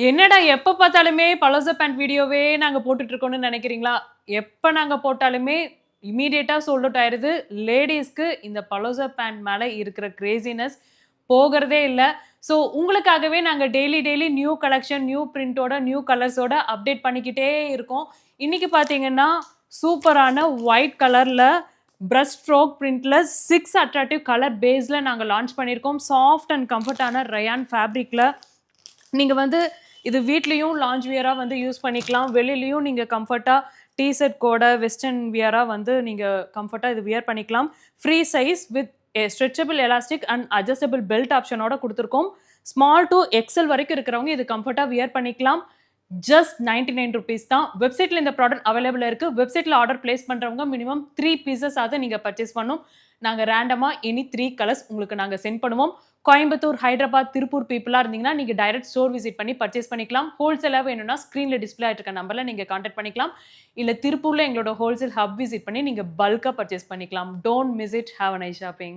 என்னடா எப்ப பார்த்தாலுமே பலோசா பேண்ட் வீடியோவே நாங்க போட்டுட்டு இருக்கோம்னு நினைக்கிறீங்களா? எப்ப நாங்க போட்டாலுமே இம்மீடியட்டா சோல்ட் அவுட் ஆயிருது. லேடீஸ்க்கு இந்த பலோசா பேண்ட் மேல இருக்கிற கிரேசினஸ் போகுறதே இல்ல. ஸோ உங்களுக்காகவே நாங்க டெய்லி நியூ கலெக்ஷன், நியூ பிரிண்டோட, நியூ கலர்ஸோட அப்டேட் பண்ணிக்கிட்டே இருக்கோம். இன்னைக்கு பார்த்தீங்கன்னா, சூப்பரான ஒயிட் கலர்ல பிரஷ் ஸ்ட்ரோக் பிரிண்ட்ல 6 அட்ராக்டிவ் கலர் பேஸ்ல நாங்க லான்ச் பண்ணியிருக்கோம். சாஃப்ட் அண்ட் கம்ஃபர்ட்டான ரயான் ஃபேப்ரிக்ல நீங்க வந்து இது வீட்லயும் லான்ச் வியரா வந்து யூஸ் பண்ணிக்கலாம். வெளிலயும் நீங்க கம்ஃபர்ட்டா டீ ஷர்ட் கூட வெஸ்டர்ன் வியரா வந்து நீங்க கம்ஃபர்ட்டா இது வியர் பண்ணிக்கலாம். Free size with stretchable elastic and adjustable belt ஆப்ஷனோட குடுத்துருக்கோம். ஸ்மால் டூ எக்ஸ்எல் வரைக்கும் இருக்கிறவங்க இது கம்ஃபர்ட்டா வியர் பண்ணிக்கலாம். ஜஸ்ட் ₹99 தான். வெப்சைட்ல இந்த ப்ராடக்ட் அவைலபிளா இருக்கு. வெப்சைட்ல ஆர்டர் பிளேஸ் பண்றவங்க மினிமம் 3 பீசஸ் ஆவது நீங்க பர்ச்சேஸ் பண்ணணும். நாங்க ரேண்டமா எனி 3 கலர்ஸ் உங்களுக்கு நாங்க சென்ட் பண்ணுவோம். கோயம்புத்தூர், ஹைதராபாத், திருப்பூர் பீப்பிளா இருந்தீங்கன்னா நீங்க டைரக்ட் ஸ்டோர் விசிட் பண்ணி பர்ச்சேஸ் பண்ணிக்கலாம். ஹோல்சேலா வேணும்னா ஸ்கிரீன்ல டிஸ்ப்ளே ஆயிட்டு இருக்க நம்பர்ல நீங்க கான்டாக்ட் பண்ணிக்கலாம். இல்ல திருப்பூர்ல எங்களோட ஹோல்சேல் ஹப் விசிட் பண்ணி நீங்க பல்கா பர்ச்சேஸ் பண்ணிக்கலாம். Don't miss it. Have a nice shopping.